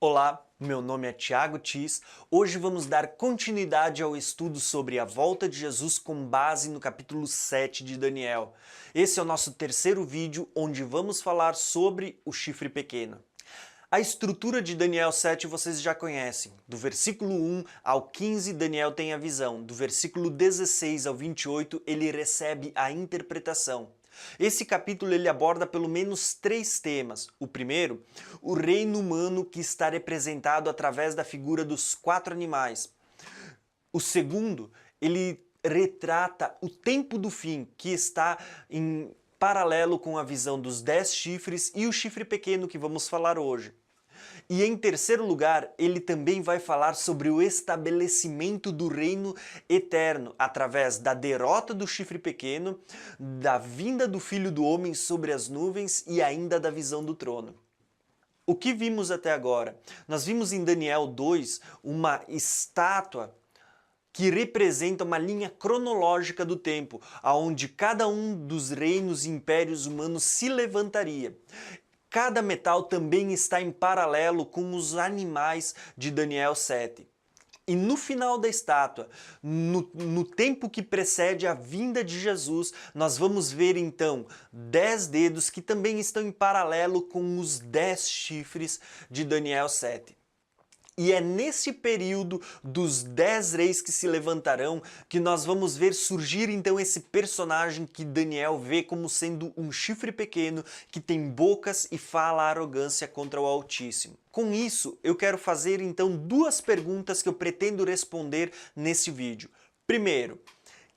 Olá, meu nome é Thiago Tis. Hoje vamos dar continuidade ao estudo sobre a volta de Jesus com base no capítulo 7 de Daniel. Esse é o nosso terceiro vídeo onde vamos falar sobre o chifre pequeno. A estrutura de Daniel 7 vocês já conhecem. Do versículo 1 ao 15, Daniel tem a visão. Do versículo 16 ao 28, ele recebe a interpretação. Esse capítulo ele aborda pelo menos 3 temas. O primeiro, o reino humano que está representado através da figura dos 4 animais. O segundo, ele retrata o tempo do fim, que está em paralelo com a visão dos 10 chifres e o chifre pequeno que vamos falar hoje. E em terceiro lugar, ele também vai falar sobre o estabelecimento do reino eterno, através da derrota do chifre pequeno, da vinda do Filho do Homem sobre as nuvens e ainda da visão do trono. O que vimos até agora? Nós vimos em Daniel 2 uma estátua que representa uma linha cronológica do tempo, onde cada um dos reinos e impérios humanos se levantaria. Cada metal também está em paralelo com os animais de Daniel 7. E no final da estátua, no tempo que precede a vinda de Jesus, nós vamos ver então 10 dedos que também estão em paralelo com os 10 chifres de Daniel 7. E é nesse período dos 10 reis que se levantarão que nós vamos ver surgir então esse personagem que Daniel vê como sendo um chifre pequeno que tem bocas e fala arrogância contra o Altíssimo. Com isso, eu quero fazer então 2 perguntas que eu pretendo responder nesse vídeo. Primeiro,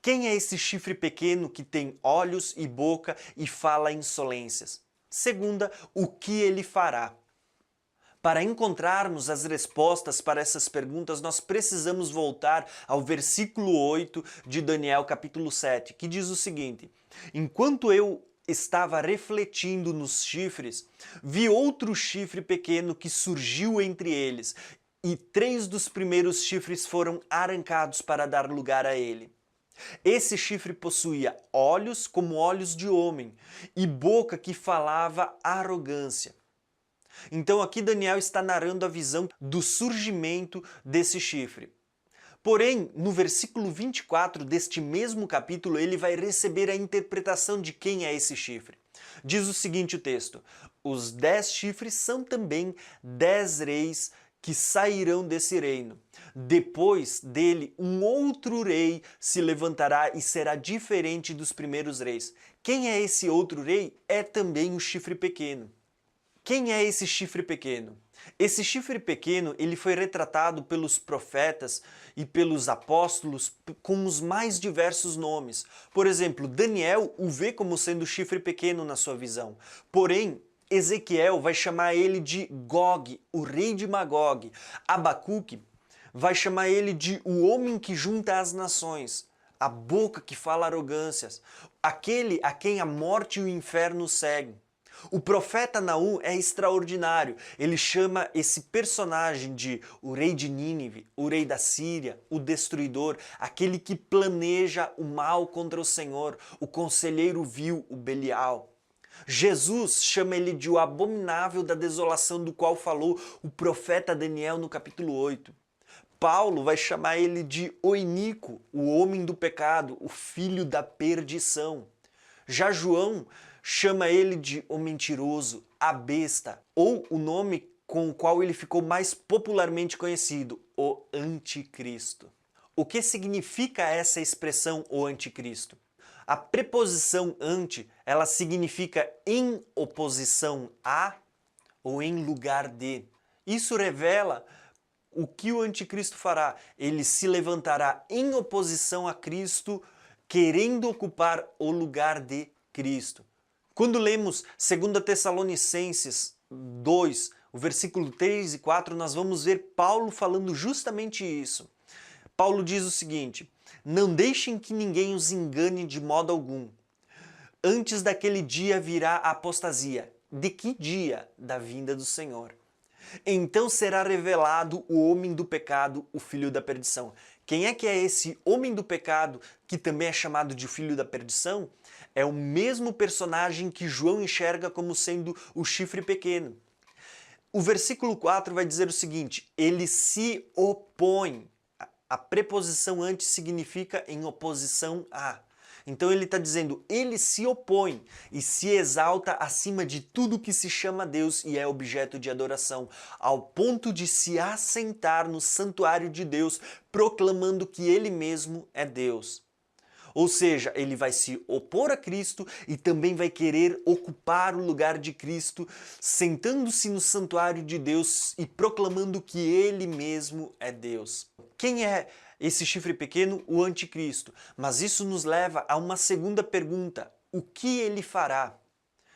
quem é esse chifre pequeno que tem olhos e boca e fala insolências? Segunda, o que ele fará? Para encontrarmos as respostas para essas perguntas, nós precisamos voltar ao versículo 8 de Daniel capítulo 7, que diz o seguinte: enquanto eu estava refletindo nos chifres, vi outro chifre pequeno que surgiu entre eles, e 3 dos primeiros chifres foram arrancados para dar lugar a ele. Esse chifre possuía olhos como olhos de homem, e boca que falava arrogância. Então aqui Daniel está narrando a visão do surgimento desse chifre. Porém, no versículo 24 deste mesmo capítulo, ele vai receber a interpretação de quem é esse chifre. Diz o seguinte o texto: os 10 chifres são também 10 reis que sairão desse reino. Depois dele, um outro rei se levantará e será diferente dos primeiros reis. Quem é esse outro rei? É também o chifre pequeno. Quem é esse chifre pequeno? Esse chifre pequeno ele foi retratado pelos profetas e pelos apóstolos com os mais diversos nomes. Por exemplo, Daniel o vê como sendo chifre pequeno na sua visão. Porém, Ezequiel vai chamar ele de Gog, o rei de Magog. Abacuque vai chamar ele de o homem que junta as nações, a boca que fala arrogâncias, aquele a quem a morte e o inferno seguem. O profeta Naum é extraordinário. Ele chama esse personagem de o rei de Nínive, o rei da Síria, o destruidor, aquele que planeja o mal contra o Senhor, o conselheiro vil, o Belial. Jesus chama ele de o abominável da desolação do qual falou o profeta Daniel no capítulo 8. Paulo vai chamar ele de o iníquo, o homem do pecado, o filho da perdição. Já João chama ele de o mentiroso, a besta, ou o nome com o qual ele ficou mais popularmente conhecido, o anticristo. O que significa essa expressão, o anticristo? A preposição ante, ela significa em oposição a ou em lugar de. Isso revela o que o anticristo fará. Ele se levantará em oposição a Cristo, querendo ocupar o lugar de Cristo. Quando lemos 2 Tessalonicenses 2, o versículo 3 e 4, nós vamos ver Paulo falando justamente isso. Paulo diz o seguinte: não deixem que ninguém os engane de modo algum. Antes daquele dia virá a apostasia. De que dia? Da vinda do Senhor. Então será revelado o homem do pecado, o filho da perdição. Quem é que é esse homem do pecado, que também é chamado de filho da perdição? É o mesmo personagem que João enxerga como sendo o chifre pequeno. O versículo 4 vai dizer o seguinte: ele se opõe. A preposição antes significa em oposição a. Então ele está dizendo, ele se opõe e se exalta acima de tudo que se chama Deus e é objeto de adoração, ao ponto de se assentar no santuário de Deus, proclamando que ele mesmo é Deus. Ou seja, ele vai se opor a Cristo e também vai querer ocupar o lugar de Cristo, sentando-se no santuário de Deus e proclamando que ele mesmo é Deus. Quem é esse chifre pequeno? O anticristo. Mas isso nos leva a uma segunda pergunta: o que ele fará?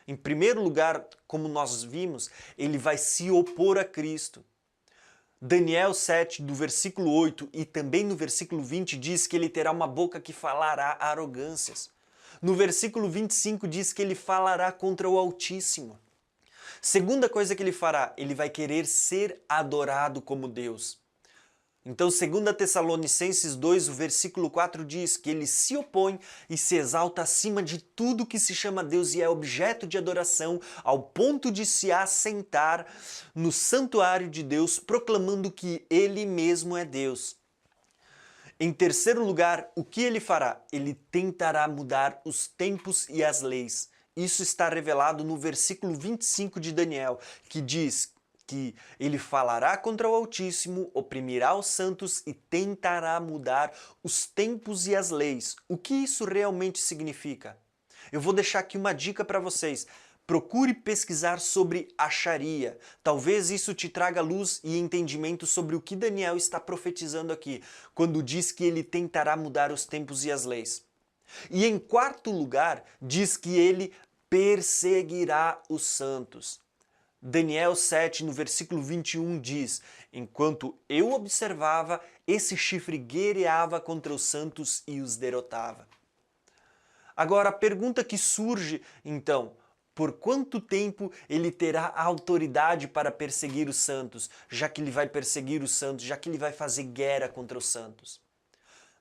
Em primeiro lugar, como nós vimos, ele vai se opor a Cristo. Daniel 7, do versículo 8 e também no versículo 20 diz que ele terá uma boca que falará arrogâncias. No versículo 25 diz que ele falará contra o Altíssimo. Segunda coisa que ele fará, ele vai querer ser adorado como Deus. Então, 2 Tessalonicenses 2, o versículo 4 diz que ele se opõe e se exalta acima de tudo que se chama Deus e é objeto de adoração, ao ponto de se assentar no santuário de Deus, proclamando que ele mesmo é Deus. Em terceiro lugar, o que ele fará? Ele tentará mudar os tempos e as leis. Isso está revelado no versículo 25 de Daniel, que diz que ele falará contra o Altíssimo, oprimirá os santos e tentará mudar os tempos e as leis. O que isso realmente significa? Eu vou deixar aqui uma dica para vocês. Procure pesquisar sobre a Sharia. Talvez isso te traga luz e entendimento sobre o que Daniel está profetizando aqui, quando diz que ele tentará mudar os tempos e as leis. E em quarto lugar, diz que ele perseguirá os santos. Daniel 7, no versículo 21 diz: enquanto eu observava, esse chifre guerreava contra os santos e os derrotava. Agora a pergunta que surge, então, por quanto tempo ele terá autoridade para perseguir os santos, já que ele vai perseguir os santos, já que ele vai fazer guerra contra os santos?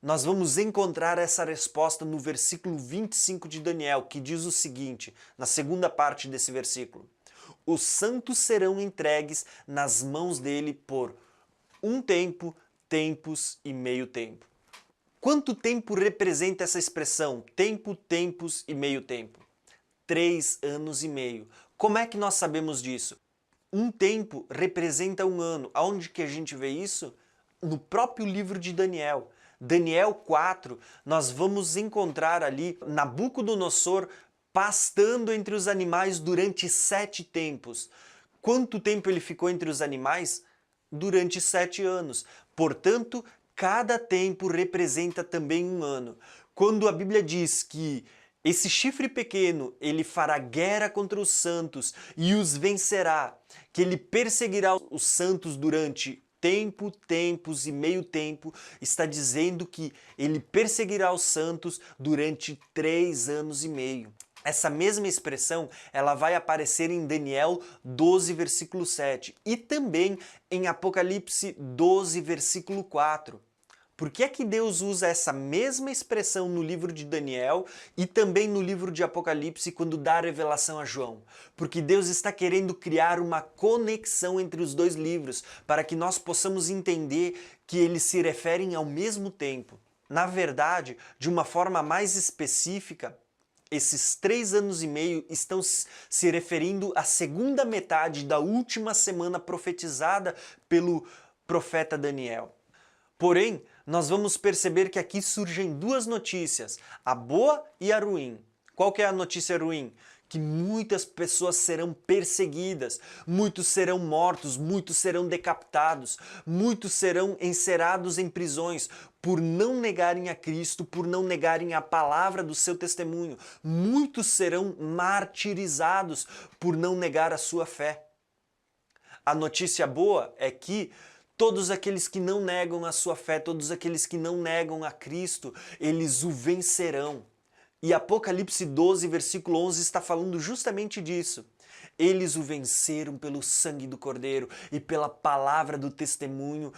Nós vamos encontrar essa resposta no versículo 25 de Daniel, que diz o seguinte, na segunda parte desse versículo: os santos serão entregues nas mãos dele por um tempo, tempos e meio tempo. Quanto tempo representa essa expressão? Tempo, tempos e meio tempo. 3 anos e meio. Como é que nós sabemos disso? Um tempo representa um ano. Aonde que a gente vê isso? No próprio livro de Daniel. Daniel 4, nós vamos encontrar ali Nabucodonosor pastando entre os animais durante 7 tempos. Quanto tempo ele ficou entre os animais? Durante 7 anos. Portanto, cada tempo representa também um ano. Quando a Bíblia diz que esse chifre pequeno, ele fará guerra contra os santos e os vencerá, que ele perseguirá os santos durante tempo, tempos e meio tempo, está dizendo que ele perseguirá os santos durante 3 anos e meio. Essa mesma expressão, ela vai aparecer em Daniel 12, versículo 7 e também em Apocalipse 12, versículo 4. Por que é que Deus usa essa mesma expressão no livro de Daniel e também no livro de Apocalipse quando dá a revelação a João? Porque Deus está querendo criar uma conexão entre os dois livros para que nós possamos entender que eles se referem ao mesmo tempo. Na verdade, de uma forma mais específica, esses 3 anos e meio estão se referindo à segunda metade da última semana profetizada pelo profeta Daniel. Porém, nós vamos perceber que aqui surgem duas notícias, a boa e a ruim. Qual que é a notícia ruim? Que muitas pessoas serão perseguidas, muitos serão mortos, muitos serão decapitados, muitos serão encerados em prisões por não negarem a Cristo, por não negarem a palavra do seu testemunho. Muitos serão martirizados por não negar a sua fé. A notícia boa é que todos aqueles que não negam a sua fé, todos aqueles que não negam a Cristo, eles o vencerão. E Apocalipse 12, versículo 11 está falando justamente disso. Eles o venceram pelo sangue do Cordeiro e pela palavra do testemunho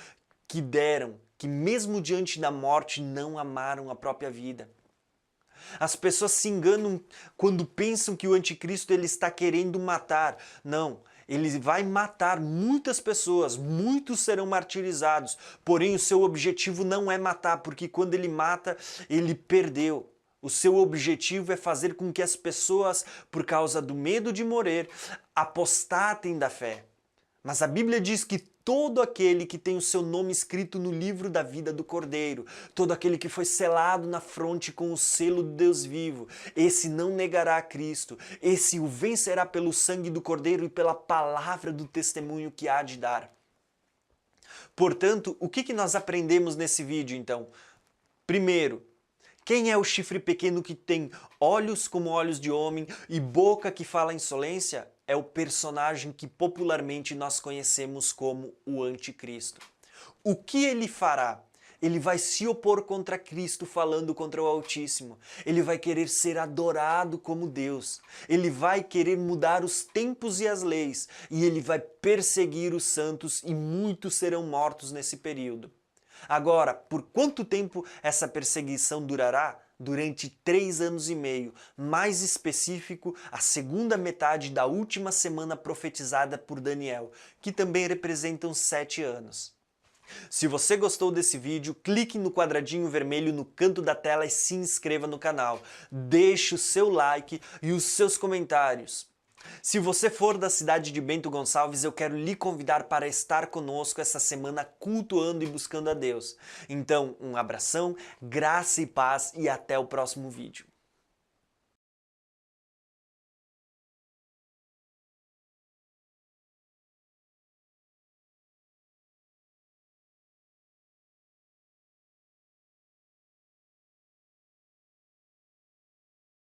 que deram, que mesmo diante da morte não amaram a própria vida. As pessoas se enganam quando pensam que o anticristo ele está querendo matar. Não, Ele vai matar muitas pessoas, muitos serão martirizados, porém o seu objetivo não é matar, porque quando ele mata, ele perdeu. O seu objetivo é fazer com que as pessoas, por causa do medo de morrer, apostatem da fé. Mas a Bíblia diz que todo aquele que tem o seu nome escrito no livro da vida do Cordeiro, todo aquele que foi selado na fronte com o selo do Deus vivo, esse não negará a Cristo, esse o vencerá pelo sangue do Cordeiro e pela palavra do testemunho que há de dar. Portanto, o que nós aprendemos nesse vídeo então? Primeiro, quem é o chifre pequeno que tem olhos como olhos de homem e boca que fala insolência? É o personagem que popularmente nós conhecemos como o Anticristo. O que ele fará? Ele vai se opor contra Cristo falando contra o Altíssimo. Ele vai querer ser adorado como Deus. Ele vai querer mudar os tempos e as leis. E ele vai perseguir os santos e muitos serão mortos nesse período. Agora, por quanto tempo essa perseguição durará? Durante 3 anos e meio, mais específico, a segunda metade da última semana profetizada por Daniel, que também representam 7 anos. Se você gostou desse vídeo, clique no quadradinho vermelho no canto da tela e se inscreva no canal. Deixe o seu like e os seus comentários. Se você for da cidade de Bento Gonçalves, eu quero lhe convidar para estar conosco essa semana cultuando e buscando a Deus. Então, um abração, graça e paz e até o próximo vídeo.